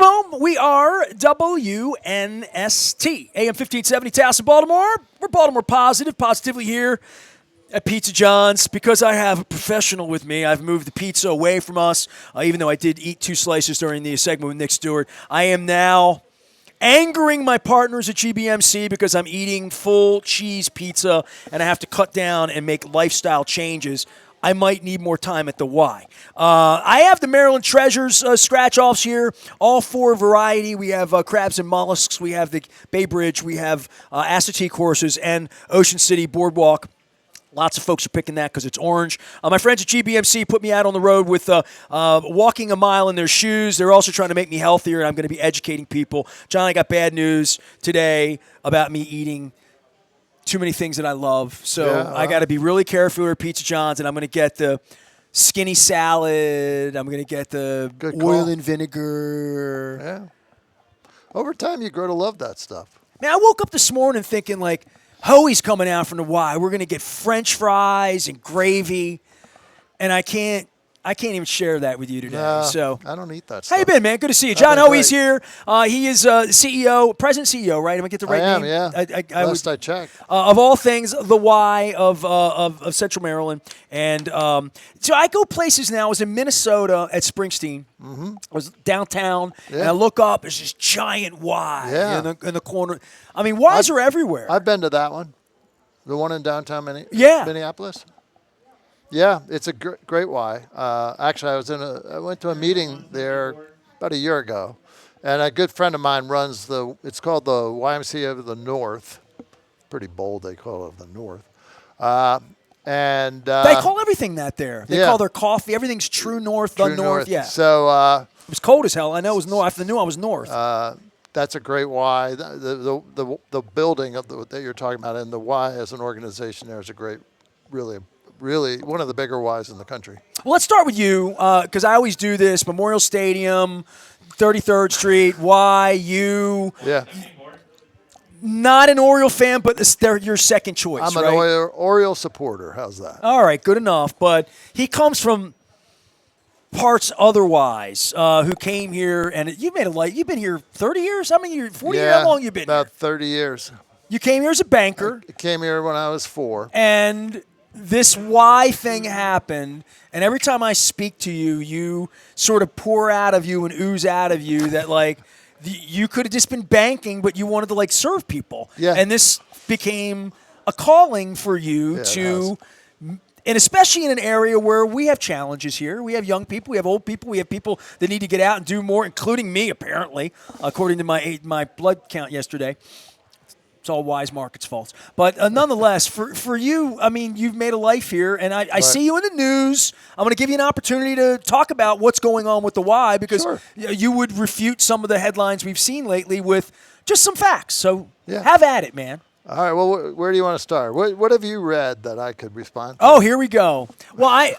Welcome home. We are WNST, AM 1570, Towson, Baltimore. We're Baltimore positively here at Pizza John's because I have a professional with me. I've moved the pizza away from us, even though I did eat 2 slices during the segment with Nick Stewart. I am now angering my partners at GBMC because I'm eating full cheese pizza and I have to cut down and make lifestyle changes. I might need more time at the Y. I have the Maryland Treasures scratch-offs here, all 4 variety. We have crabs and mollusks. We have the Bay Bridge. We have Assateague horses and Ocean City Boardwalk. Lots of folks are picking that because it's orange. My friends at GBMC put me out on the road with walking a mile in their shoes. They're also trying to make me healthier, and I'm going to be educating people. John, I got bad news today about me eating too many things that I love. So I got to be really careful at Pizza John's, and I'm going to get the skinny salad. I'm going to get the oil and vinegar. Yeah. Over time, you grow to love that stuff. Man, I woke up this morning thinking, like, Hoey's coming out from the Y. We're going to get French fries and gravy, and I can't even share that with you today. So I don't eat that stuff. How you been, man? Good to see you. John Hoey's here. He is CEO, President CEO, right? Am I get the right name? Yeah. Last I checked. Of all things, the Y of Central Maryland. And so I go places now. I was in Minnesota at Springsteen. Mm-hmm. I was downtown, and I look up. There's this giant Y in the corner. I mean, Ys are everywhere. I've been to that one. The one in downtown Minneapolis. Yeah, it's a great Y. Actually, I went to a meeting there about a year ago, and a good friend of mine runs it's called the YMCA of the North. Pretty bold, they call it the North. They call everything that there. They call their coffee, everything's True North, the North. Yeah. So it was cold as hell. I know it was north. I knew I was north. That's a great Y. The building that you're talking about, and the Y as an organization there is a great, really one of the bigger Ys in the country. Well, let's start with you because I always do this. Memorial Stadium, 33rd Street, YU. Yeah. Not an Oriole fan, but they're your second choice, I'm an Oriole supporter. How's that? All right, good enough. But he comes from parts otherwise who came here, and you've been here 30 years? How many years? 40 years? How long you been here? About 30 years. You came here as a banker. I came here when I was 4. And this Y thing happened, and every time I speak to you, you sort of pour out of you and ooze out of you that, like, you could have just been banking, but you wanted to, like, serve people. Yeah. And this became a calling for you to, and especially in an area where we have challenges here. We have young people, we have old people, we have people that need to get out and do more, including me, apparently, according to my blood count yesterday. It's all Wise Market's fault. But nonetheless, for you, I mean, you've made a life here, and I see you in the news. I'm going to give you an opportunity to talk about what's going on with the Y because you would refute some of the headlines we've seen lately with just some facts. So have at it, man. All right, well, where do you want to start? What have you read that I could respond to? Oh, here we go. Well,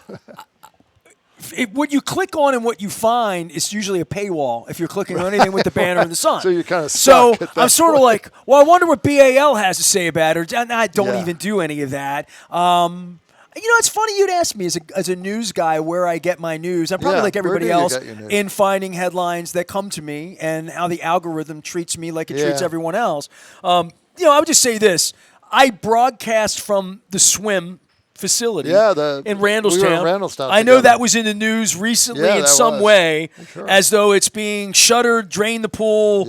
what you click on and what you find is usually a paywall if you're clicking on anything with the banner and the sun. So you're kind of stuck. So I'm sort of like, well, I wonder what BAL has to say about it. And I don't even do any of that. It's funny you'd ask me as a news guy where I get my news. I'm probably like everybody else in finding headlines that come to me and how the algorithm treats me like it treats everyone else. I would just say this. I broadcast from the swim facility in Randallstown. We were in Randallstown I know that was in the news recently in some way, as though it's being shuttered, drain the pool.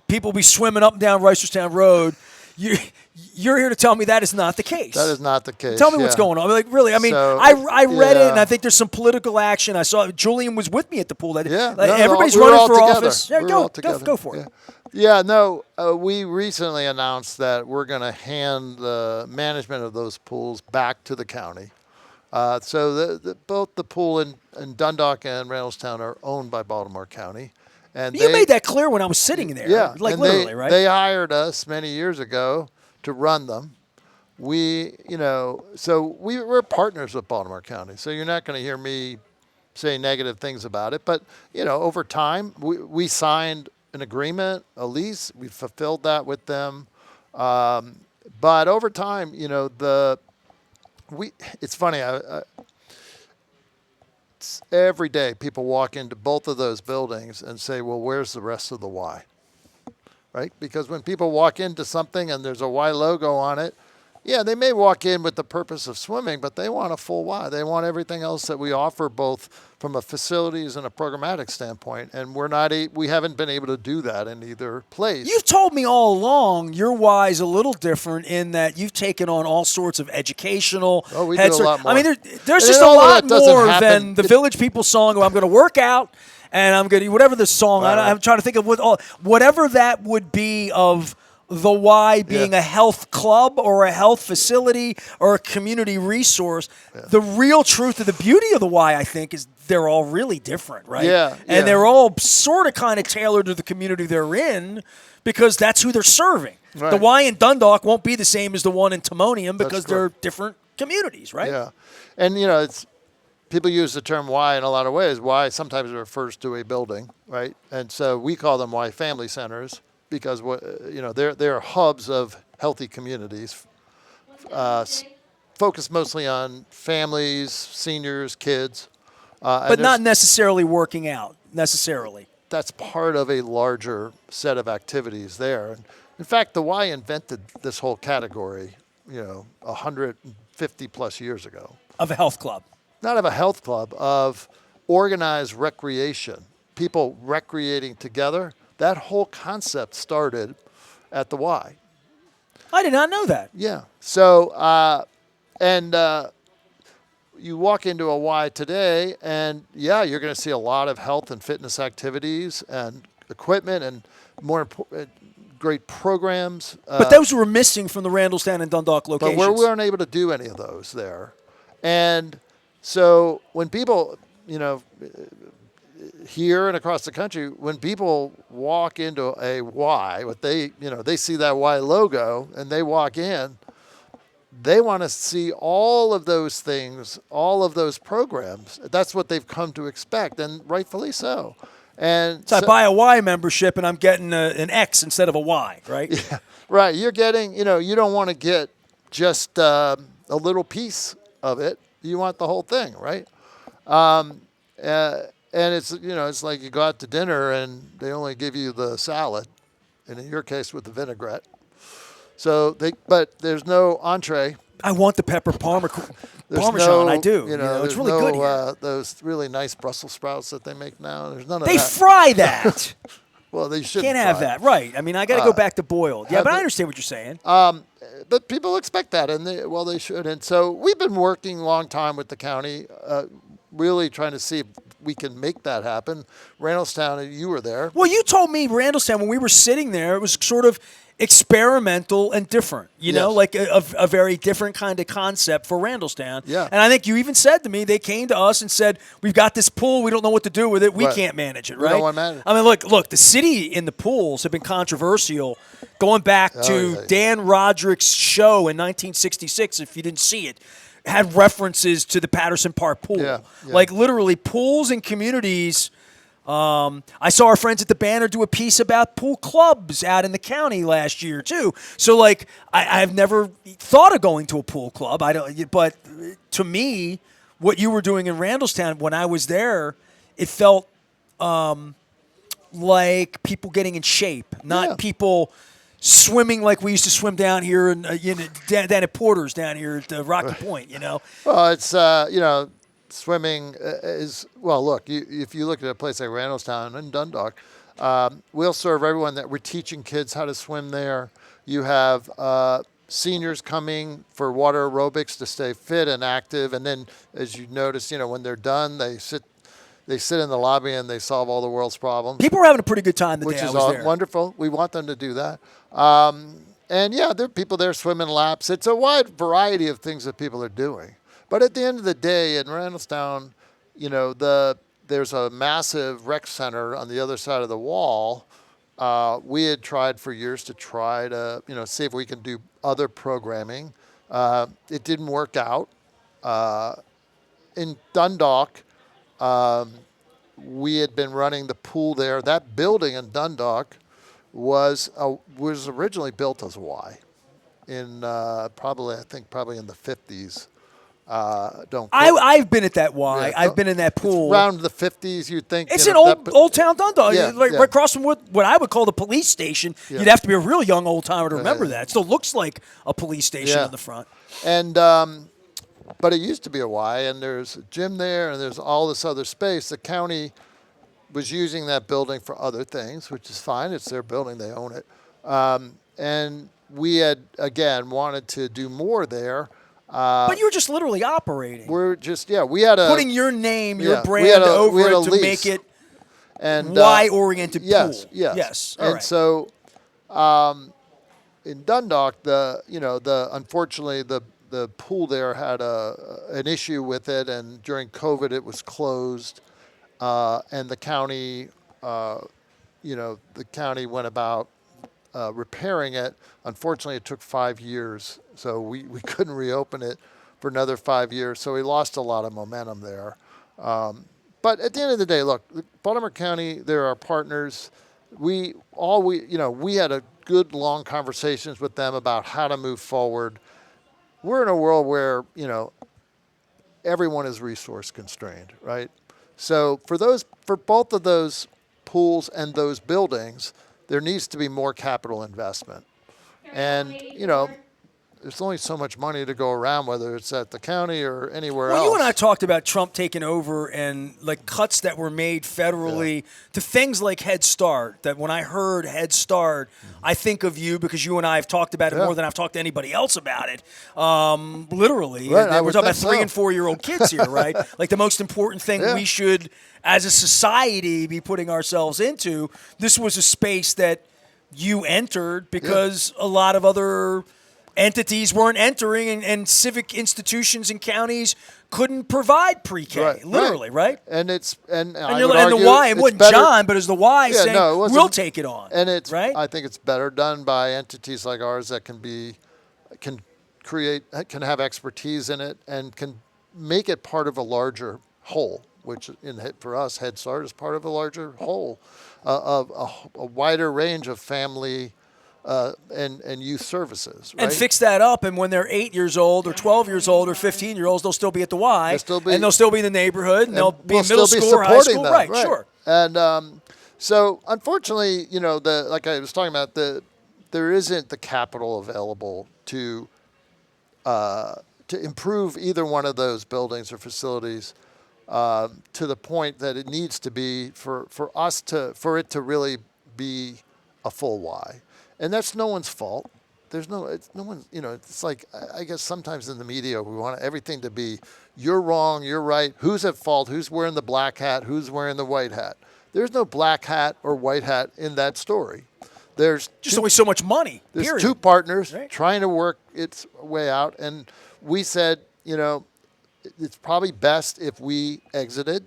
People be swimming up and down Reisterstown Road. You're here to tell me that is not the case. That is not the case. Tell me what's going on. Like, really, I mean, I read it, and I think there's some political action. I saw Julian was with me at the pool. Everybody's running for office. Go for it. Yeah, no, we recently announced that we're going to hand the management of those pools back to the county. So both the pool in Dundalk and Randallstown are owned by Baltimore County. And you made that clear when I was sitting there. Yeah. Like literally, right? They hired us many years ago to run them. We're partners with Baltimore County. So you're not going to hear me say negative things about it. But, over time, we signed an agreement, a lease. We fulfilled that with them. But over time, it's funny. every day people walk into both of those buildings and say, well, where's the rest of the Y? Right? Because when people walk into something and there's a Y logo on it, yeah, they may walk in with the purpose of swimming, but they want a full Y. They want everything else that we offer, both from a facilities and a programmatic standpoint. And we haven't been able to do that in either place. You've told me all along your Y is a little different in that you've taken on all sorts of educational. Oh, we do a lot more. I mean, there's just a lot more than the Village People song. I'm going to work out and I'm going to whatever the song. Right. I'm trying to think of whatever that would be of. The Y being a health club or a health facility or a community resource. Yeah. The real truth of the beauty of the Y, I think, is they're all really different, right? Yeah. And they're all sort of kind of tailored to the community they're in because that's who they're serving. Right. The Y in Dundalk won't be the same as the one in Timonium because they're different communities, right? Yeah. And, it's people use the term Y in a lot of ways. Y sometimes refers to a building, right? And so we call them Y family centers. Because they're hubs of healthy communities, focused mostly on families, seniors, kids, but not necessarily working out necessarily. That's part of a larger set of activities there. In fact, the Y invented this whole category, 150 plus years ago. Of a health club. Not of a health club, of organized recreation, people recreating together. That whole concept started at the Y. I did not know that. Yeah. So, you walk into a Y today, and you're going to see a lot of health and fitness activities and equipment and more important, great programs. But those were missing from the Randallstown and Dundalk locations. But we weren't able to do any of those there. And so when people, here and across the country, when people walk into a Y, they see that Y logo and they walk in, they want to see all of those things, all of those programs. That's what they've come to expect, and rightfully so. And so I buy a Y membership and I'm getting an X instead of a Y, right? Yeah, right. You're getting, you don't want to get just a little piece of it. You want the whole thing, right? And it's, it's like you go out to dinner and they only give you the salad, and in your case with the vinaigrette. But there's no entree. I want the pepper parmesan. I do. It's really good here. Those really nice Brussels sprouts that they make now. There's none of that. They fry that. Well, they shouldn't. Can't have that, right? I mean, I got to go back to boiled. Yeah, but I understand what you're saying. But people expect that, and they should. And so we've been working a long time with the county, really trying to see if we can make that happen. Randallstown, you were there. Well, you told me Randallstown when we were sitting there, it was sort of experimental and different, like a very different kind of concept for Randallstown. Yeah. And I think you even said to me, they came to us and said, we've got this pool, we don't know what to do with it, we can't manage it, right? We don't want to manage it. I mean, look, the city in the pools have been controversial going back to Dan Roderick's show in 1966, if you didn't see it. Had references to the Patterson Park pool. Yeah. Like literally pools and communities. I saw our friends at the Banner do a piece about pool clubs out in the county last year too. So I've never thought of going to a pool club. But to me, what you were doing in Randallstown when I was there, it felt like people getting in shape, not people swimming like we used to swim down here and down at Porter's down here at Rocky Point. Well, it's swimming is look. If you look at a place like Randallstown and Dundalk, we'll serve everyone. That we're teaching kids how to swim there. You have seniors coming for water aerobics to stay fit and active, and then as you notice, when they're done, they sit in the lobby and they solve all the world's problems. People were having a pretty good time the which day I is was there. Wonderful. We want them to do that. And there are people there swimming laps. It's a wide variety of things that people are doing. But at the end of the day, in Randallstown, there's a massive rec center on the other side of the wall. We had tried for years to see if we can do other programming. It didn't work out. In Dundalk, we had been running the pool there. That building in Dundalk was originally built as a Y in probably in the 50s. Don't. I've been at that Y. Yeah, I've been in that pool. It's around the 50s, you'd think. It's in old town Dundalk. Yeah, Right across from what I would call the police station. Yeah. You'd have to be a real young old timer to remember that. It still looks like a police station on the front. And but it used to be a Y, and there's a gym there, and there's all this other space. The county was using that building for other things, which is fine. It's their building; they own it. And we had again wanted to do more there. But you were just literally operating. We're just we had a putting your name, your brand over it to lease. Make it and Y-oriented pool. Yes. All and right. so in Dundalk, unfortunately the pool there had an issue with it, and during COVID it was closed, and the county, went about repairing it. Unfortunately, it took 5 years, so we couldn't reopen it for another 5 years. So we lost a lot of momentum there. But at the end of the day, look, Baltimore County, they're our partners. We had a good long conversations with them about how to move forward. We're in a world where everyone is resource constrained, right? So for both of those pools and those buildings, there needs to be more capital investment. And, there's only so much money to go around, whether it's at the county or anywhere else. Well, you and I talked about Trump taking over and cuts that were made federally to things like Head Start. That when I heard Head Start, I think of you because you and I have talked about it more than I've talked to anybody else about it. Literally, right, we're talking about 3 and 4 year old kids here, right? Like the most important thing we should, as a society, be putting ourselves into. This was a space that you entered because a lot of other entities weren't entering, and civic institutions and counties couldn't provide pre-K, literally, right? And the Y, it wasn't John, but it was the Y saying, we'll take it on. And it's, right? I think it's better done by entities like ours that can have expertise in it and can make it part of a larger whole, which for us, Head Start is part of a larger whole, of a wider range of family and youth services, right? And fix that up, and when they're 8 years old or 12 years old or 15-year-olds, they'll still be at the Y, and they'll still be in the neighborhood, and they'll be in middle school or high school. Them, right, sure. And so, unfortunately, like I was talking about, there isn't the capital available to improve either one of those buildings or facilities to the point that it needs to be for it to really be a full Y. And that's no one's fault. It's no one's, it's like, I guess sometimes in the media, we want everything to be, you're wrong, you're right, who's at fault, who's wearing the black hat, who's wearing the white hat. There's no black hat or white hat in that story. There's just always so much money. There's two partners trying to work its way out. And we said, it's probably best if we exited.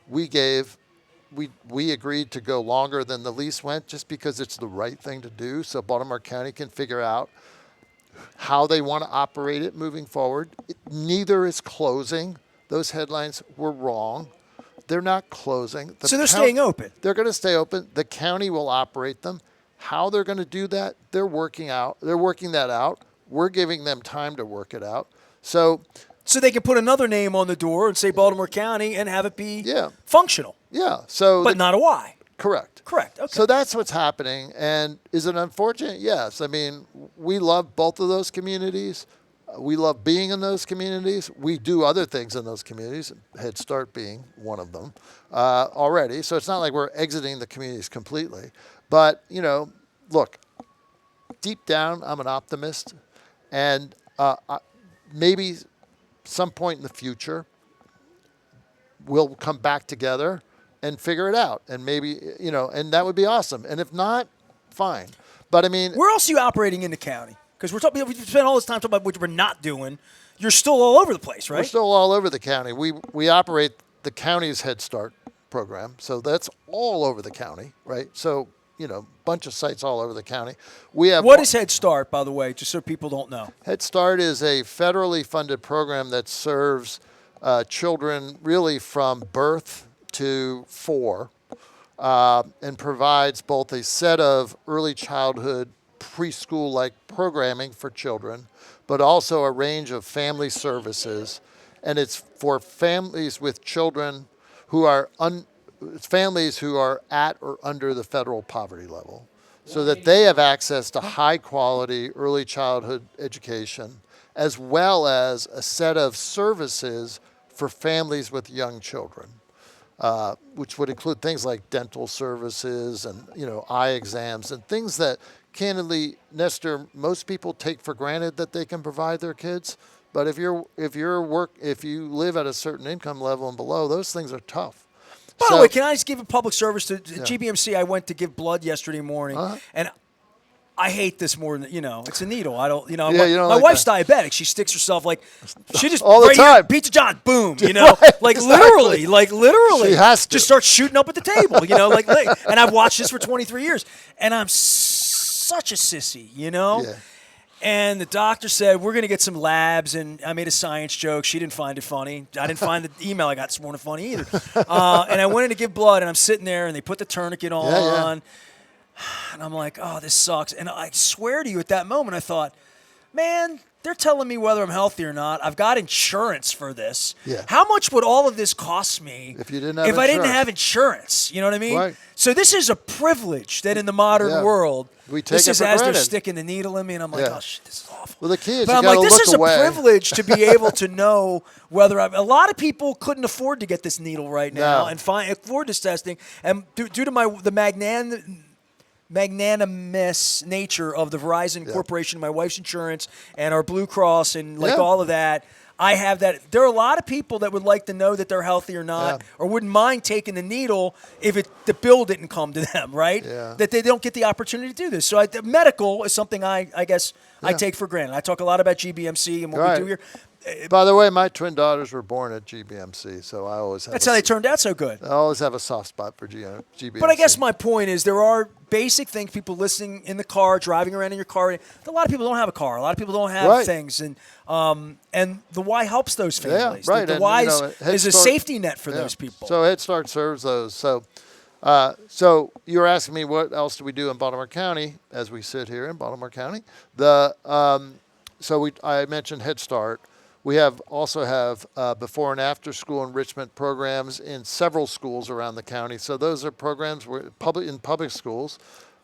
We agreed to go longer than the lease went just because it's the right thing to do, so Baltimore County can figure out how they want to operate it moving forward. Neither is closing. Those headlines were wrong. They're not closing. So they're staying open. They're going to stay open. The county will operate them. How they're going to do that, they're working that out. We're giving them time to work it out. So they can put another name on the door and say Baltimore County and have it be functional. Yeah. But not a Y. Correct. Okay. So that's what's happening. And is it unfortunate? Yes. I mean, we love both of those communities. We love being in those communities. We do other things in those communities, Head Start being one of them already. So it's not like we're exiting the communities completely. But, look, deep down, I'm an optimist. And maybe some point in the future, we'll come back together and figure it out. And maybe, and that would be awesome. And if not, fine. But I mean, where else are you operating in the county? Because we spent all this time talking about what we're not doing. You're still all over the place, right? We're still all over the county. We operate the county's Head Start program. So that's all over the county, right? So, bunch of sites all over the county. What is Head Start, by the way, just so people don't know? Head Start is a federally funded program that serves children really from birth to 4 and provides both a set of early childhood preschool-like programming for children, but also a range of family services and it's for families with children who are families who are at or under the federal poverty level, so that they have access to high quality early childhood education, as well as a set of services for families with young children, which would include things like dental services and eye exams and things that, candidly, Nestor, most people take for granted that they can provide their kids. But if you live at a certain income level and below, those things are tough. By the way, can I just give a public service to GBMC? I went to give blood yesterday morning, and I hate this more than it's a needle. I don't, my wife's diabetic. She sticks herself she just all the time. Here, Pizza John, boom, Right, literally, she has to just starts shooting up at the table, and I've watched this for 23 years, and I'm such a sissy, Yeah. And the doctor said, we're going to get some labs, and I made a science joke. She didn't find it funny. I didn't find the email I got this morning funny either. And I went in to give blood, and I'm sitting there, and they put the tourniquet on. Yeah. And I'm like, oh, this sucks. And I swear to you, at that moment, I thought, man, they're telling me whether I'm healthy or not. I've got insurance for this. Yeah. How much would all of this cost me if you didn't have I didn't have insurance? You know what I mean? Right. So this is a privilege that in the modern world, we take this it is for as granted. they're sticking the needle in me, and I'm like, oh, shit, this is awful. Well, the key is but you I'm like, this is away. a privilege to be able to know whether a lot of people couldn't afford to get this needle right now and afford this testing, and due to the magnanimous nature of the Verizon Corporation, my wife's insurance, and our Blue Cross, and all of that, I have that. There are a lot of people that would like to know that they're healthy or not, or wouldn't mind taking the needle if the bill didn't come to them, right? Yeah. That they don't get the opportunity to do this. So medical is something I guess I take for granted. I talk a lot about GBMC and what we do here. By the way, my twin daughters were born at GBMC, so I always have. That's how they turned out so good. I always have a soft spot for GBMC. But I guess my point is there are basic things people listening in the car, driving around in your car. A lot of people don't have a car. A lot of people don't have things, and the Y helps those families. Yeah, right. The Y is a safety net for those people. So Head Start serves those. So you were asking me what else do we do in Baltimore County as we sit here in Baltimore County. I mentioned Head Start. We also have before and after school enrichment programs in several schools around the county. So those are programs in public schools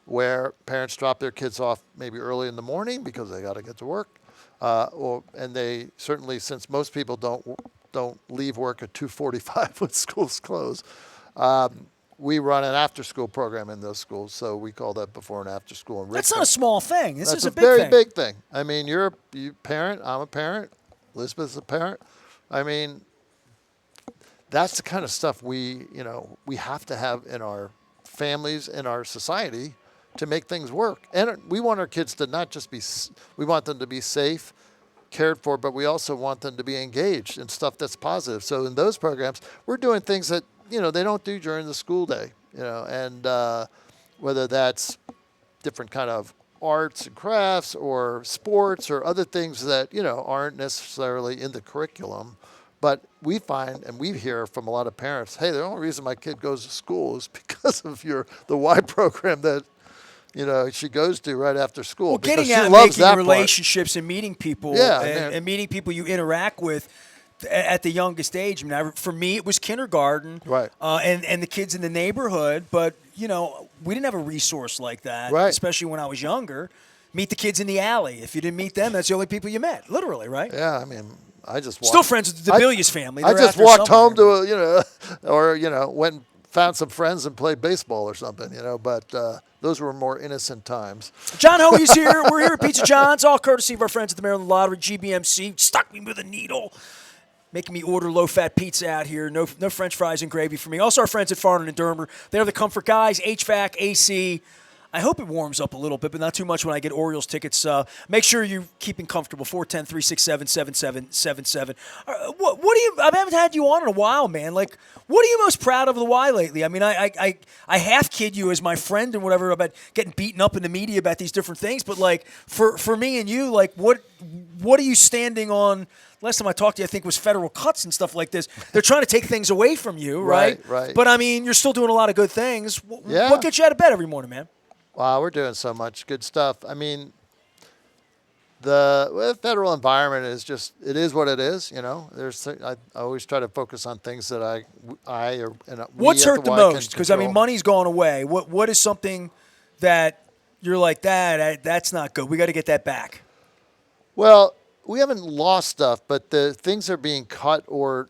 where parents drop their kids off maybe early in the morning because they got to get to work, and they certainly, since most people don't leave work at 2:45 when schools close. We run an after-school program in those schools, so we call that before and after school enrichment. That's not a small thing. This is a big thing. That's a thing. very big thing. I mean, you're a parent. I'm a parent. Elizabeth's a parent. I mean, that's the kind of stuff we have to have in our families, in our society, to make things work. And we want our kids to not just we want them to be safe, cared for, but we also want them to be engaged in stuff that's positive. So in those programs, we're doing things that, they don't do during the school day, and whether that's different kind of arts and crafts or sports or other things that, aren't necessarily in the curriculum. But we find, and we hear from a lot of parents, hey, the only reason my kid goes to school is because of the Y program that, she goes to right after school. Well, getting out and making relationships and meeting people and meeting people you interact with at the youngest age. I mean, for me, it was kindergarten, right? And the kids in the neighborhood. But we didn't have a resource like that, right? Especially when I was younger. Meet the kids in the alley. If you didn't meet them, that's the only people you met, literally, right? Yeah, I mean, I just still friends with the Bilius family. I just walked home to went and found some friends and played baseball or something, But those were more innocent times. John Hoey's here. We're here at Pizza John's, all courtesy of our friends at the Maryland Lottery. GBMC stuck me with a needle, making me order low-fat pizza out here. No French fries and gravy for me. Also, our friends at Farnham and Dermer. They're the comfort guys, HVAC, AC. I hope it warms up a little bit, but not too much when I get Orioles tickets. Make sure you're keeping comfortable. 410-367-7777. What do you? I haven't had you on in a while, man. Like, what are you most proud of the Y lately? I mean, I half kid you as my friend and whatever about getting beaten up in the media about these different things, but like for me and you, like what are you standing on? Last time I talked to you, I think was federal cuts and stuff like this. They're trying to take things away from you, right? Right. But I mean, you're still doing a lot of good things. What gets you out of bed every morning, man? Wow, we're doing so much good stuff. I mean, the federal environment is just, it is what it is. I always try to focus on things that What's we at the hurt the Y most? can Because I mean, control. money's gone away. What is something that you're like that's not good. We got to get that back. Well, we haven't lost stuff, but the things are being cut, or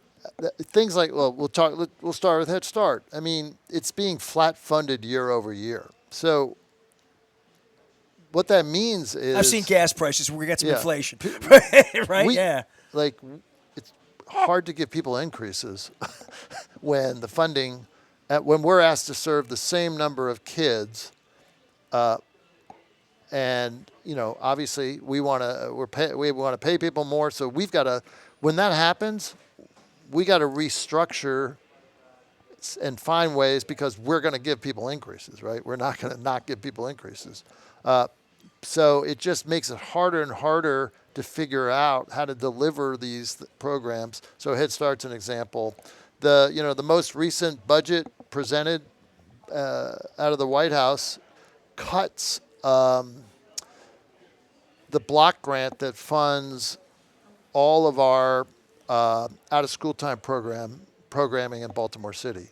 things like, well, we'll start with Head Start. I mean, it's being flat funded year over year. So what that means is, I've seen gas prices. We're gonna get some yeah, inflation, right? we Yeah. like it's hard to give people increases when the funding, when we're asked to serve the same number of kids, and obviously we want to pay people more, so we've got to, when that happens, we got to restructure and find ways, because we're going to give people increases, right? We're not going to not give people increases. So it just makes it harder and harder to figure out how to deliver these programs. So Head Start's an example. The most recent budget presented out of the White House cuts the block grant that funds all of our out-of-school time programming in Baltimore City.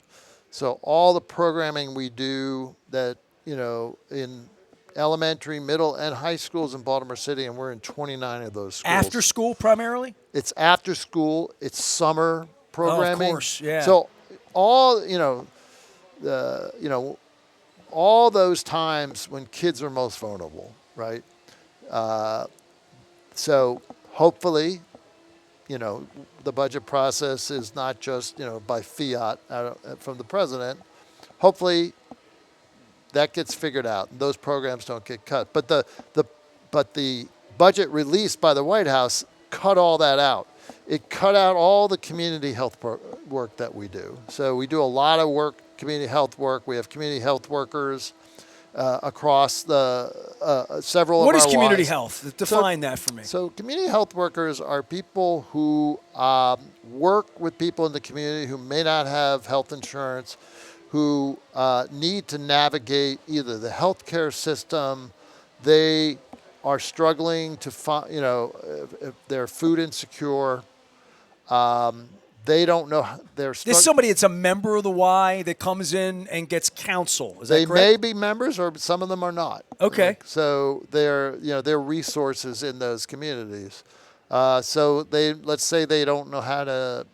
So all the programming we do that, in elementary, middle, and high schools in Baltimore City, and we're in 29 of those schools. After school, primarily. It's after school. It's summer programming. Oh, of course, yeah. So all all those times when kids are most vulnerable, right? So hopefully, the budget process is not just, by fiat from the president. Hopefully that gets figured out and those programs don't get cut. But the budget released by the White House cut all that out. It cut out all the community health work that we do. So we do a lot of work, community health work. We have community health workers across the several of our What is community Ys. health? Define that for me. So community health workers are people who work with people in the community who may not have health insurance, who need to navigate either the healthcare system. They are struggling to find, if they're food insecure. They don't know. There's somebody that's a member of the Y that comes in and gets counsel. Is that They correct? may be members, or some of them are not. Okay. Right? So they're resources in those communities. So let's say they don't know how to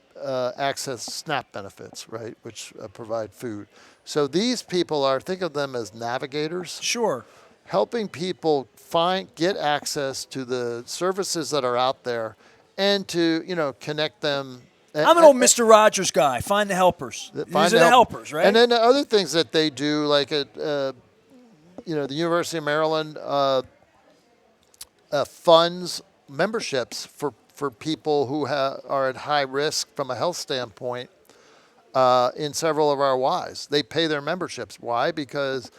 access SNAP benefits, right, which provide food. So these people think of them as navigators. Sure. Helping people get access to the services that are out there, and to connect them. I'm an old Mr. Rogers guy. Find the helpers. These are the helpers, right? And then the other things that they do, like at the University of Maryland funds memberships for people who are at high risk from a health standpoint in several of our Ys. They pay their memberships. Why? Because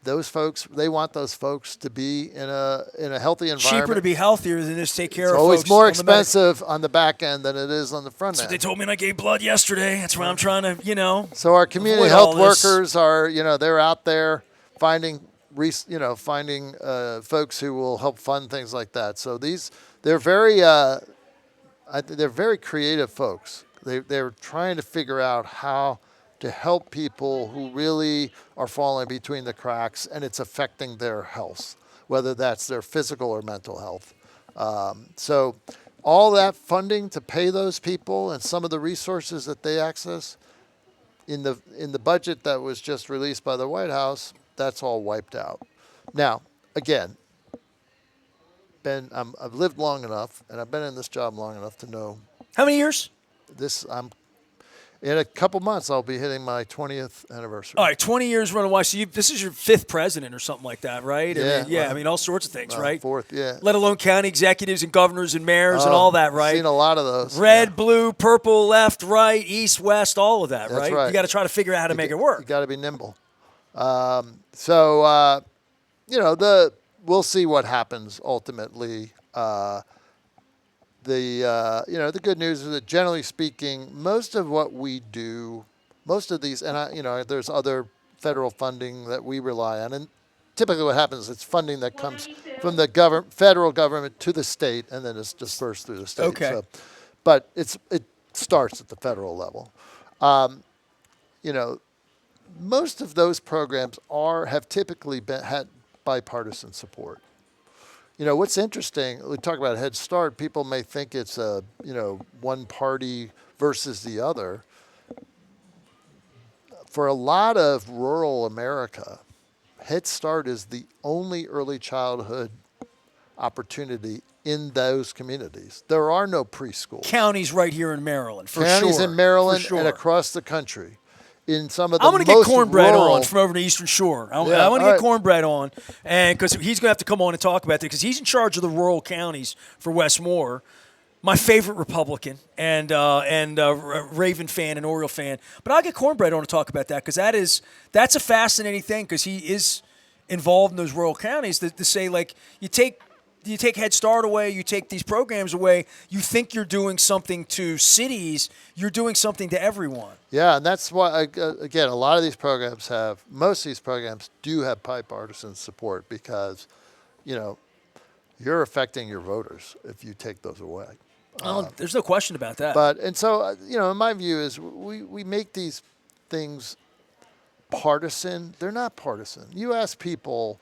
they want those folks to be in a healthy environment. Cheaper to be healthier than just take care of folks. folks. It's always more expensive on the back end than it is on the front end. They told me when I gave blood yesterday. That's why I'm trying to, So our community health workers are, they're out there finding folks who will help fund things like that. So they're very creative folks. They're trying to figure out how to help people who really are falling between the cracks, and it's affecting their health, whether that's their physical or mental health. So all that funding to pay those people and some of the resources that they access in the budget that was just released by the White House, that's all wiped out. Now, again, I've lived long enough, and I've been in this job long enough to know. How many years? In a couple months, I'll be hitting my 20th anniversary. All right, 20 years running Y. So this is your fifth president or something like that, right? Yeah. I mean, all sorts of things, right? Fourth, yeah. Let alone county executives and governors and mayors and all that, right? I've seen a lot of those. Red, blue, purple, left, right, east, west, all of that, That's right? right. You got to try to figure out how to make it work. You got to be nimble. We'll see what happens ultimately. The good news is that generally speaking, most of what we do, most of these, and there's other federal funding that we rely on, and typically what happens, it's funding that comes from the federal government to the state, and then it's dispersed through the state. Okay. So, but it starts at the federal level. You know, most of those programs have typically had bipartisan support. You know, what's interesting, we talk about Head Start, people may think it's one party versus the other. For a lot of rural America, Head Start is the only early childhood opportunity in those communities. There are no preschools. Counties right here in Maryland, for sure. Counties in Maryland for sure. and across the country. In some of the I'm going to get Cornbread rural, on from over the Eastern Shore. I want to get Cornbread on, and because he's going to have to come on and talk about that, because he's in charge of the rural counties for Westmore. My favorite Republican and Raven fan and Oriole fan. But I'll get Cornbread on to talk about that, because that's a fascinating thing, because he is involved in those rural counties to say, like, you take Head Start away, you take these programs away, you think you're doing something to cities, you're doing something to everyone. Yeah, and that's why, again, a lot of these programs most of these programs do have bipartisan support, because, you're affecting your voters if you take those away. There's no question about that. And so, in my view is we make these things partisan. They're not partisan. You ask people,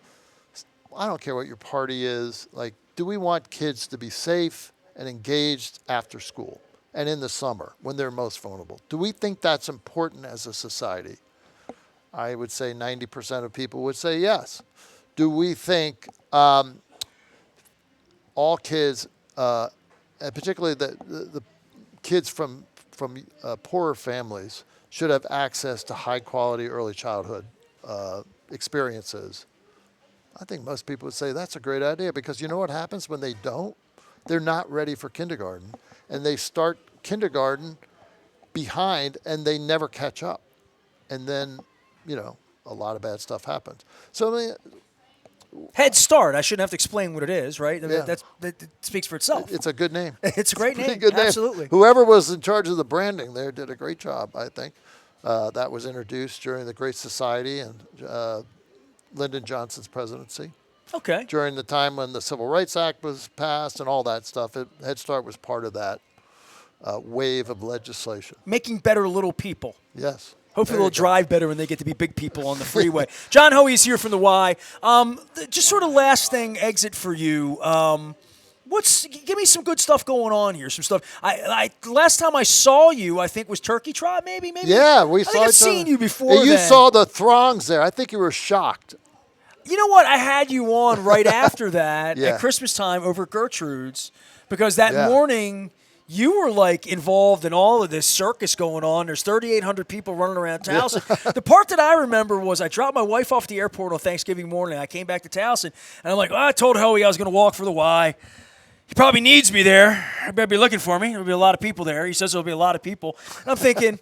I don't care what your party is, like, do we want kids to be safe and engaged after school and in the summer when they're most vulnerable? Do we think that's important as a society? I would say 90% of people would say yes. Do we think all kids, and particularly the kids from poorer families, should have access to high-quality early childhood experiences? I think most people would say that's a great idea, because you know what happens when they don't? They're not ready for kindergarten, and they start kindergarten behind, and they never catch up. And then, a lot of bad stuff happens. So, I mean, Head Start, I shouldn't have to explain what it is, right? I mean, Yeah. that speaks for itself. It's a good name. It's a great name. Good name. Absolutely. Whoever was in charge of the branding there did a great job, I think. That was introduced during the Great Society and Lyndon Johnson's presidency. Okay. During the time when the Civil Rights Act was passed and all that stuff, Head Start was part of that wave of legislation. Making better little people. Yes. Hopefully they'll drive better when they get to be big people on the freeway. John Hoey is here from the Y. Just sort of last thing, exit for you. Give me some good stuff going on here. Some stuff. Last time I saw you, I think was Turkey Trot, maybe. Yeah, we I saw. think I've seen you before. You saw the throngs there. I think you were shocked. You know what? I had you on right after that Yeah. at Christmas time over at Gertrude's, because that morning you were like involved in all of this circus going on. There's 3,800 people running around Towson. The part that I remember was I dropped my wife off at the airport on Thanksgiving morning. I came back to Towson, and I'm like, I told Hoey I was going to walk for the Y. He probably needs me there. He better be looking for me. There'll be a lot of people there. He says there'll be a lot of people. And I'm thinking,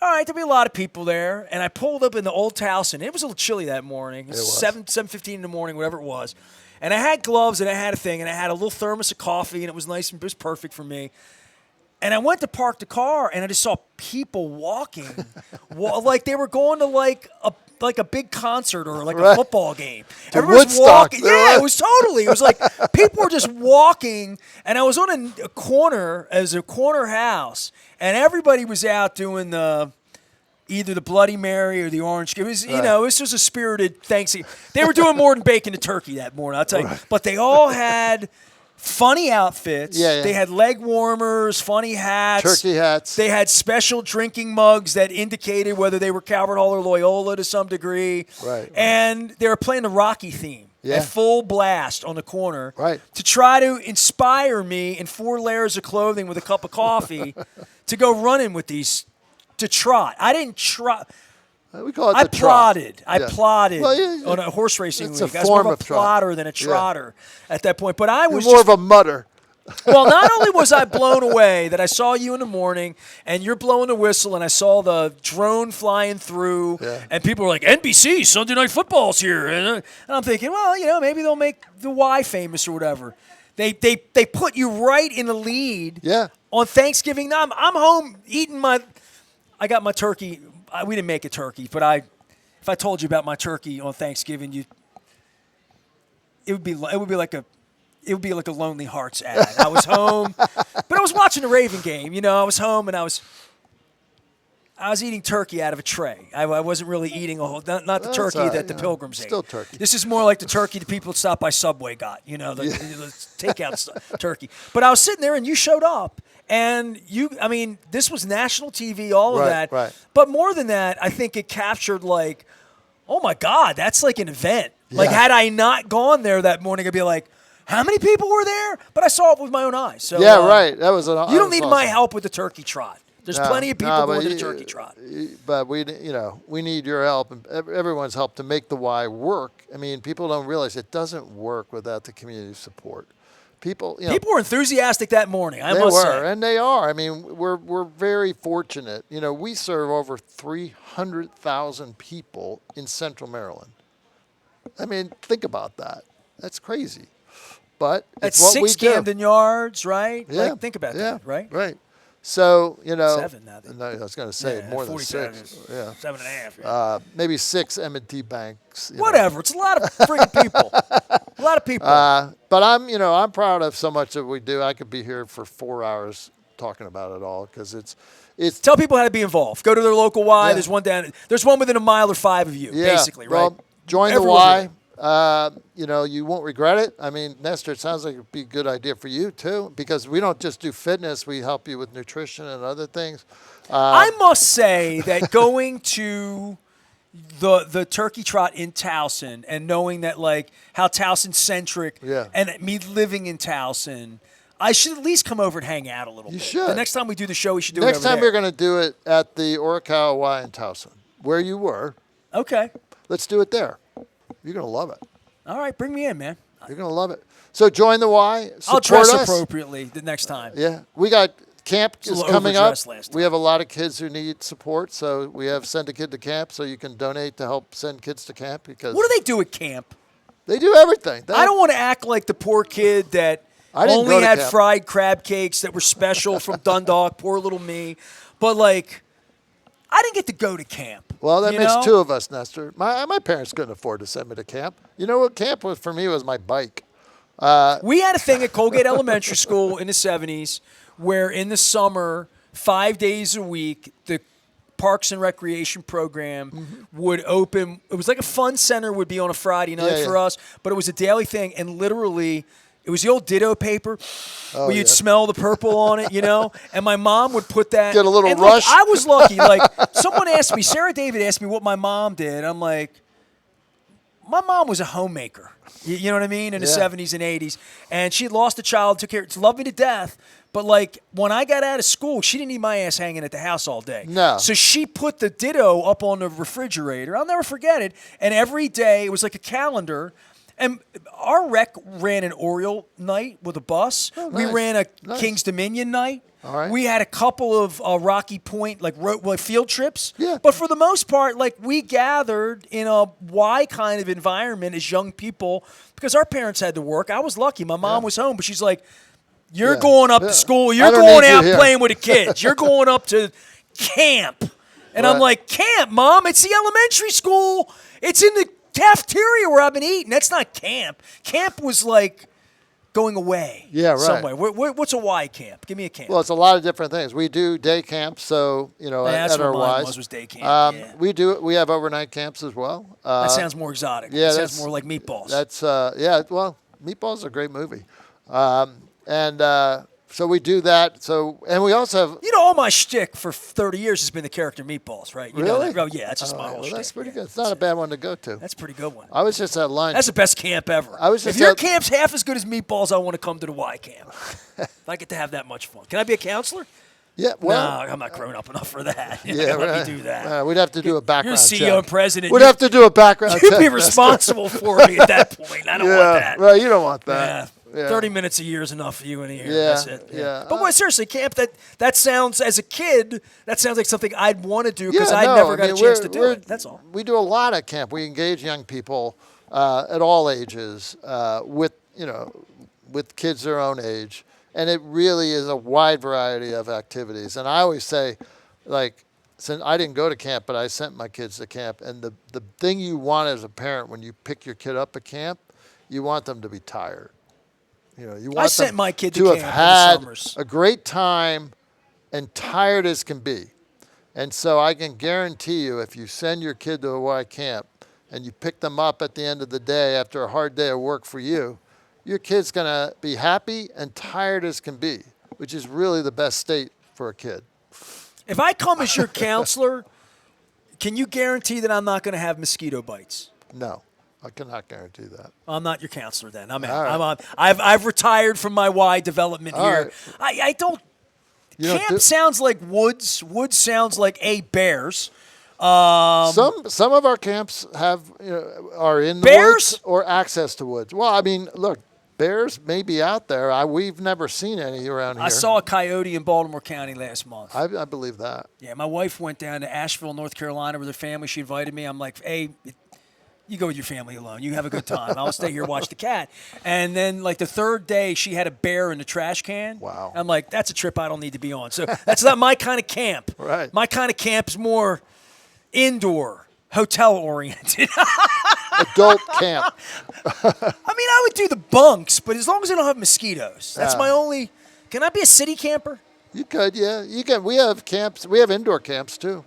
all right, there'll be a lot of people there. And I pulled up in the Old Towson. It was a little chilly that morning. It was 7:15 in the morning, whatever it was. And I had gloves, and I had a thing, and I had a little thermos of coffee, and it was nice, and it was perfect for me. And I went to park the car, and I just saw people walking, like they were going to like a big concert or like a football game. Everybody was walking. Yeah, it was totally. It was like people were just walking, and I was on a corner as a corner house, and everybody was out doing either the Bloody Mary or the Orange. It was, it was just a spirited Thanksgiving. They were doing more than bacon and turkey that morning, I'll tell you. But they all had funny outfits. Yeah. They had leg warmers, funny hats. Turkey hats. They had special drinking mugs that indicated whether they were Calvert Hall or Loyola to some degree. Right. And they were playing the Rocky theme at full blast on the corner to try to inspire me in 4 layers of clothing with a cup of coffee to go running with these, to trot. I didn't trot. We call it I plodded. I plodded on a horse racing it's league. A I was more form of a of plotter than a trotter at that point. But I was more of a mutter. Well, not only was I blown away that I saw you in the morning and you're blowing the whistle and I saw the drone flying through and people were like, NBC, Sunday Night Football's here. And I'm thinking, well, maybe they'll make the Y famous or whatever. They put you right in the lead on Thanksgiving. I'm home eating I got my turkey. We didn't make a turkey, but if I told you about my turkey on Thanksgiving, it would be like a Lonely Hearts ad. I was home, but I was watching the Raven game. I was home and I was eating turkey out of a tray. I wasn't really eating a whole, not the turkey right, that the pilgrims ate. Still turkey. This is more like the turkey the people that stop by Subway got, the takeout turkey. But I was sitting there and you showed up. And this was national TV, all of that. Right. But more than that, I think it captured oh my God, that's like an event. Yeah. Like had I not gone there that morning, I'd be like, how many people were there? But I saw it with my own eyes. So right. That was you don't need my help with the turkey trot. There's plenty of people going to the turkey trot. But we need your help and everyone's help to make the Y work. I mean, people don't realize it doesn't work without the community support. People were enthusiastic that morning. I must say, and they are. I mean, we're very fortunate. We serve over 300,000 people in Central Maryland. I mean, think about that. That's crazy. But that's it's what we 6 Camden Yards, right? Yeah. Think about that, right? Right. So 7 now. No, I was going to say more than 6. Yeah, 7.5. Yeah. Maybe 6 M&T banks. Whatever. It's a lot of freaking people. A lot of people. But I'm proud of so much that we do. I could be here for 4 hours talking about it all because it's. Tell people how to be involved. Go to their local Y. Yeah. There's one within a mile or 5 of you, basically, right? Well, join the Y. You won't regret it. I mean, Nestor, it sounds like it'd be a good idea for you too, because we don't just do fitness; we help you with nutrition and other things. I must say that going to the turkey trot in Towson and knowing that how Towson centric, and me living in Towson, I should at least come over and hang out a little bit. You should. The next time we do the show, we should do it Next over time there. we're going to do it at the Orikawa Y in Towson, where you were. Okay. Let's do it there. You're going to love it. All right, bring me in, man. You're going to love it. So join the Y. I'll dress appropriately the next time. Yeah. We got camp is coming up. Last time. We have a lot of kids who need support, so we have Send a Kid to Camp, so you can donate to help send kids to camp. Because what do they do at camp? They do everything. I don't want to act like the poor kid that only had fried crab cakes that were special from Dundalk, poor little me. But, I didn't get to go to camp. Well, that makes 2 of us, Nestor. My parents couldn't afford to send me to camp. You know what camp was for me was my bike. We had a thing at Colgate Elementary School in the 70s where in the summer, 5 days a week, the Parks and Recreation program would open. It was like a fun center would be on a Friday night for us, but it was a daily thing. And literally, it was the old Ditto paper where you'd smell the purple on it, and my mom would put that. Get a little and rush. Look, I was lucky. Someone asked me, Sarah David asked me what my mom did. I'm like, my mom was a homemaker. You know what I mean? In the 70s and 80s. And she lost a child, took care, loved me to death. But, when I got out of school, she didn't need my ass hanging at the house all day. No. So she put the Ditto up on the refrigerator. I'll never forget it. And every day, it was like a calendar. And our rec ran an Oriole night with a bus. Oh, nice. We ran a King's Dominion night. All right. We had a couple of Rocky Point field trips. Yeah. But for the most part, we gathered in a Y kind of environment as young people because our parents had to work. I was lucky. My mom was home, but she's like, you're going up to school. You're going out playing with the kids. You're going up to camp. And I'm like, camp, Mom? It's the elementary school. It's in the cafeteria where I've been eating. That's not camp. Camp was going away. Yeah, right. Somewhere. What's a Y camp? Give me a camp. Well, it's a lot of different things. We do day camps, so that's at our what Ys. was day camp. We have overnight camps as well. That sounds more exotic. Yeah, that sounds more like Meatballs. That's well, Meatballs is a great movie, so we do that. So and we also have all my shtick for 30 years has been the character Meatballs, right? You really? know that? Oh, yeah, that's just my whole shtick. That's pretty good. It's not a bad one to go to. That's a pretty good one. I was just at lunch. That's the best camp ever. If your camp's half as good as Meatballs, I want to come to the Y camp. If I get to have that much fun. Can I be a counselor? Yeah, well. No, I'm not grown up enough for that. Yeah, let me do that. We'd have to do a background check. You're CEO and president. We'd have to do a background check. You'd be responsible for me at that point. I don't want that. Right, you don't want that. Yeah. 30 minutes a year is enough for you in a year. Yeah, That's it. yeah. But seriously, camp, that sounds, as a kid, that sounds like something I'd want to do because I never got a chance to do it. That's all. We do a lot at camp. We engage young people at all ages with kids their own age. And it really is a wide variety of activities. And I always say, since I didn't go to camp, but I sent my kids to camp. And the thing you want as a parent when you pick your kid up at camp you want them to be tired. You want I sent them my kid to to camp have in the had summers. a great time and tired as can be. And so I can guarantee you, if you send your kid to a Y camp and you pick them up at the end of the day after a hard day of work for you, your kid's going to be happy and tired as can be, which is really the best state for a kid. If I come as your counselor, can you guarantee that I'm not going to have mosquito bites? No, I cannot guarantee that. I'm not your counselor then. I'm out. All right. I'm on. I've retired from my Y development All here. right. I don't. Camp sounds like woods. Woods sounds like bears. Some of our camps are in the bears woods or access to woods. Well, I mean, look, bears may be out there. We've never seen any around here. I saw a coyote in Baltimore County last month. I believe that. Yeah, my wife went down to Asheville, North Carolina with her family. She invited me. I'm like, hey, you go with your family alone. You have a good time. I'll stay here, watch the cat. And then, like, the third day, she had a bear in the trash can. Wow. I'm like, that's a trip I don't need to be on. So that's not my kind of camp. Right. My kind of camp is more indoor, hotel-oriented. Adult camp. I mean, I would do the bunks, but as long as I don't have mosquitoes. That's my only – can I be a city camper? You could, yeah. You can. We have camps. We have indoor camps, too.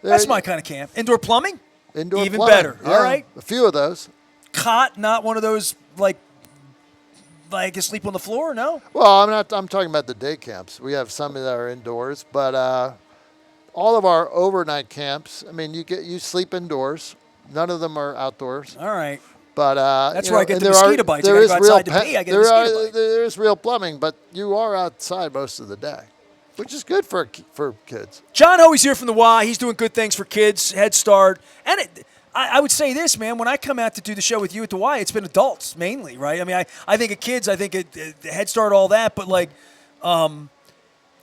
That's my kind of camp. Indoor plumbing? Indoor Even plumbing. better. Yeah, All right. A few of those. Cot, not one of those like you sleep on the floor. No. Well, I'm talking about the day camps. We have some that are indoors, but all of our overnight camps. I mean, you sleep indoors. None of them are outdoors. All right. But that's where I get the mosquito bites. I gotta go outside to pee. I get a mosquito bite. There is real plumbing, but you are outside most of the day, which is good for kids. John Hoey's here from the Y. He's doing good things for kids, Head Start. And I would say this, man, when I come out to do the show with you at the Y, it's been adults mainly, right? I mean, I think of kids, I think of Head Start, all that, but like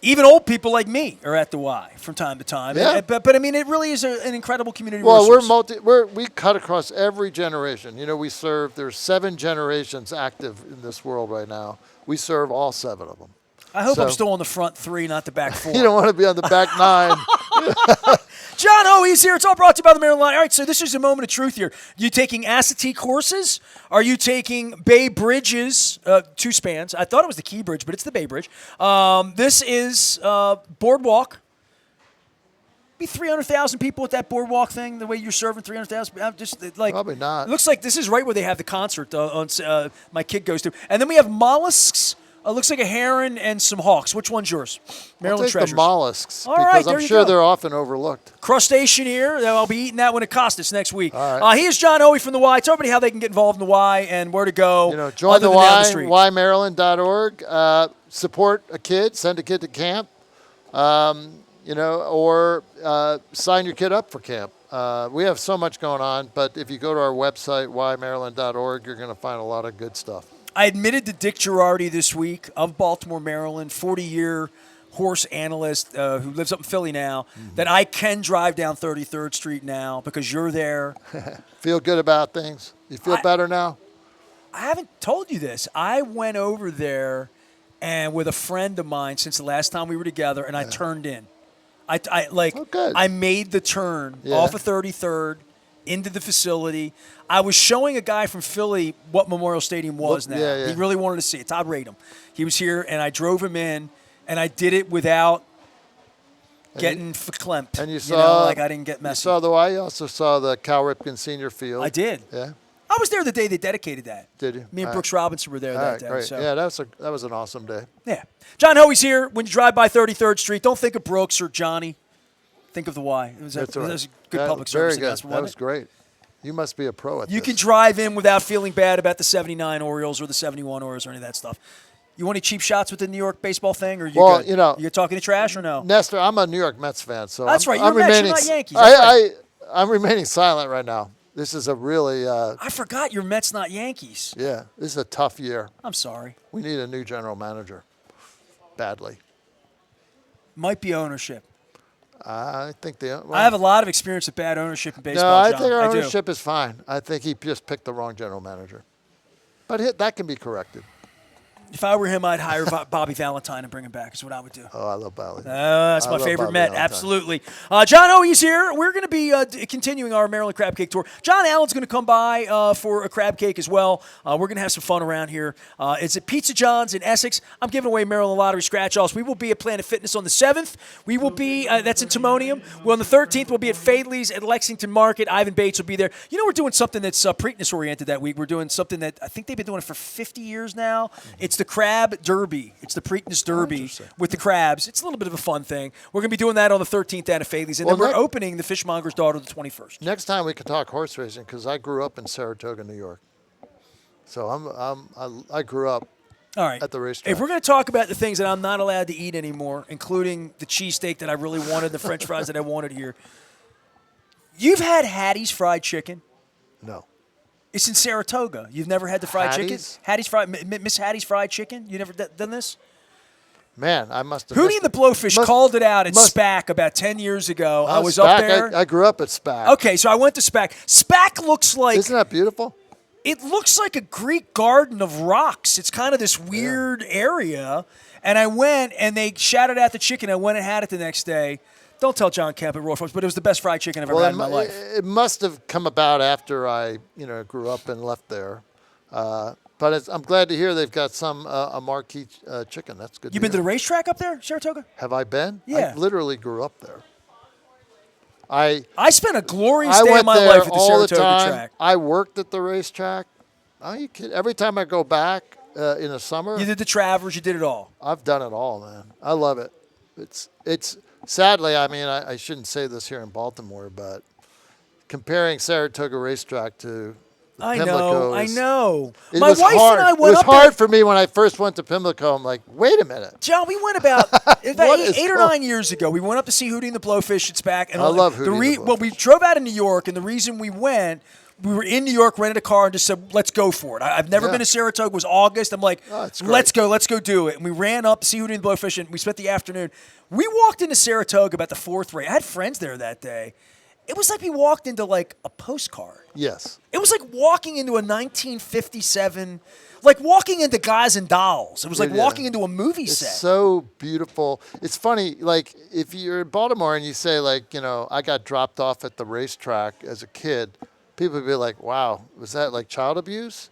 even old people like me are at the Y from time to time. Yeah. But I mean, it really is an incredible community Well, resource. we cut across every generation. There's 7 generations active in this world right now. We serve all 7 of them. I hope I'm still on the front 3, not the back 4. You don't want to be on the back 9. John Hoey's here. It's all brought to you by the Maryland Line. All right, so this is a moment of truth here. You taking ASAT courses? Are you taking Bay Bridges, 2 spans? I thought it was the Key Bridge, but it's the Bay Bridge. This is Boardwalk. Be 300,000 people at that Boardwalk thing, the way you're serving 300,000. I'm just like Probably not. It looks like this is right where they have the concert my kid goes to. And then we have mollusks. Looks like a heron and some hawks. Which one's yours? Maryland I'll take Treasures. the mollusks All because right, there I'm you sure go. they're often overlooked. Crustacean here. I'll be eating that when it costs us next week. All right. He is John Hoey from the Y. Tell everybody how they can get involved in the Y and where to go. Join other the than down Y, street. ymaryland.org. Support a kid. Send a kid to camp. Or sign your kid up for camp. We have so much going on, but if you go to our website, ymaryland.org, you're going to find a lot of good stuff. I admitted to Dick Girardi this week of Baltimore, Maryland, 40-year horse analyst who lives up in Philly now, that I can drive down 33rd Street now because you're there. Feel good about things? You feel better now? I haven't told you this. I went over there and with a friend of mine since the last time we were together, and I turned in. I made the turn off of 33rd into the facility. I was showing a guy from Philly what Memorial Stadium was now. Yeah. He really wanted to see it. Todd Radom. He was here, and I drove him in, and I did it without getting verklempt. And you saw, I didn't get messy. You saw the Y. You also saw the Cal Ripken Senior Field. I did. Yeah. I was there the day they dedicated that. Did you? Me and Brooks Robinson were there that day. Great. So. Yeah, that was an awesome day. Yeah. John Hoey's here. When you drive by 33rd Street, don't think of Brooks or Johnny. Think of the Y. It was a good public service announcement. That was great. You must be a pro at this. You can drive in without feeling bad about the 79 Orioles or the 71 Orioles or any of that stuff. You want any cheap shots with the New York baseball thing? Or you good? You're talking to trash or no? Nestor, I'm a New York Mets fan. So that's right. You're Mets, you're not Yankees. Right. I'm remaining silent right now. This is a really... I forgot you're Mets, not Yankees. Yeah, this is a tough year. I'm sorry. We need a new general manager. Badly. Might be ownership. I think I have a lot of experience with bad ownership in baseball. No, I think our ownership is fine. I think he just picked the wrong general manager. But that can be corrected. If I were him, I'd hire Bobby Valentine and bring him back. Is what I would do. Oh, I love Bobby. That's my favorite Bobby Met. Valentine. Absolutely. John Hoey's here. We're going to be continuing our Maryland Crab Cake Tour. John Allen's going to come by for a crab cake as well. We're going to have some fun around here. It's at Pizza John's in Essex. I'm giving away Maryland Lottery scratch-offs. We will be at Planet Fitness on the 7th. We will be, that's in Timonium. Well, on the 13th, we'll be at Fadley's at Lexington Market. Ivan Bates will be there. You know, we're doing something that's Preakness-oriented that week. We're doing something that I think they've been doing it for 50 years now. It's the Crab Derby. It's the Preakness Derby with the crabs. It's a little bit of a fun thing. We're going to be doing that on the 13th at Fadley's, and then we're opening the Fishmonger's Daughter the 21st. Next time we can talk horse racing because I grew up in Saratoga, New York. So I grew up at the racetrack. If we're going to talk about the things that I'm not allowed to eat anymore, including the cheesesteak that I really wanted, the French fries that I wanted here, you've had Hattie's fried chicken? No. It's in Saratoga. You've never had the fried chicken? Miss Hattie's fried chicken? You never done this? Man, I must have. Hootie and the Blowfish called it out at SPAC about 10 years ago. I was up there. I grew up at SPAC. Okay, so I went to SPAC. SPAC looks like... Isn't that beautiful? It looks like a Greek garden of rocks. It's kind of this weird area. And I went, and they shouted out the chicken. I went and had it the next day. Don't tell John Kemp at Royal Farms, but it was the best fried chicken I've ever had in my life. It must have come about after I, grew up and left there. But I'm glad to hear they've got a marquee chicken. That's good. You've been to the racetrack up there, Saratoga? Have I been? Yeah. I literally grew up there. I spent a glorious day of my life at the Saratoga track. I worked at the racetrack. Are you kidding? Every time I go back in the summer. You did the Travers. You did it all. I've done it all, man. I love it. It's sadly, I mean, I shouldn't say this here in Baltimore, but comparing Saratoga racetrack to Pimlico I know. My wife and I went up. It was hard for me when I first went to Pimlico. I'm like, wait a minute. John, we went about 8 or 9 years ago. We went up to see Hootie and the Blowfish. It's back. And I love Hootie and the Blowfish. Well, we drove out of New York, and the reason we went, we were in New York, rented a car, and just said, let's go for it. I've never been to Saratoga. It was August. I'm like, let's go do it. And we ran up to see Hootie and the Blowfish, and we spent the afternoon. We walked into Saratoga about the 4th race. I had friends there that day. It was like we walked into like a postcard. Yes. It was like walking into a 1957, like walking into Guys and Dolls. It was like walking into a movie set. It's so beautiful. It's funny, like if you're in Baltimore and you say like, I got dropped off at the racetrack as a kid, people would be like, wow, was that like child abuse?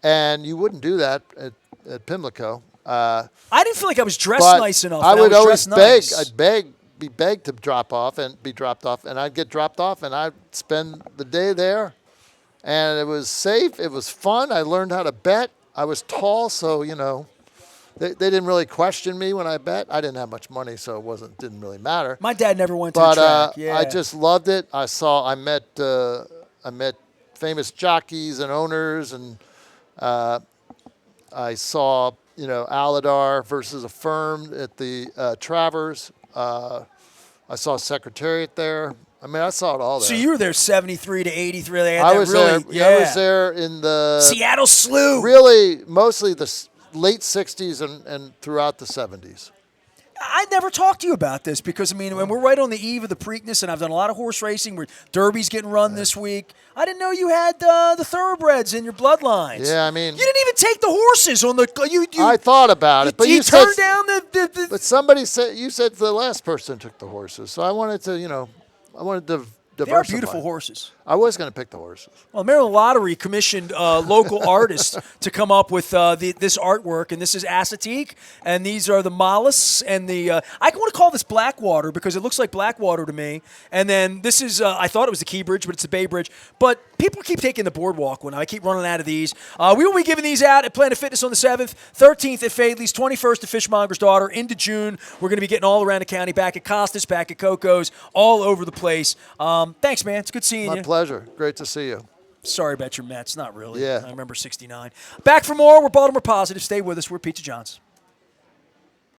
And you wouldn't do that at Pimlico. I didn't feel like I was dressed nice enough. I would always beg. I'd be begged to be dropped off, and I'd get dropped off, and I'd spend the day there, and it was safe. It was fun. I learned how to bet. I was tall, so they didn't really question me when I bet. I didn't have much money, so it didn't really matter. My dad never went to the track. I just loved it. I met famous jockeys and owners, and I saw Aladar versus Affirmed at the Travers. I saw Secretariat there. I mean, I saw it all there. So you were there 73 to 83. They had I was there in the Seattle Slew. Really, mostly the late 60s and throughout the 70s. I never talked to you about this because, when we're right on the eve of the Preakness, and I've done a lot of horse racing where Derby's getting run this week. I didn't know you had the thoroughbreds in your bloodlines. Yeah, you didn't even take the horses on the. I thought about it, but you turned down the. But somebody said the last person took the horses, so I wanted to, diversify. They are beautiful horses. I was going to pick the horses. Well, Maryland Lottery commissioned local artists to come up with this artwork, and this is acetique, and these are the mollusks, and the I want to call this Blackwater because it looks like Blackwater to me. And then this is I thought it was the Key Bridge, but it's the Bay Bridge. But people keep taking the boardwalk one. I keep running out of these. We will be giving these out at Planet Fitness on the 7th, 13th at Fadley's, 21st at Fishmonger's Daughter. Into June, we're going to be getting all around the county, back at Costas, back at Coco's, all over the place. Thanks, man. It's good seeing you. My pleasure. Great to see you. Sorry about your Mets. Not really. Yeah. I remember 69. Back for more. We're Baltimore Positive. Stay with us. We're Pizza John's.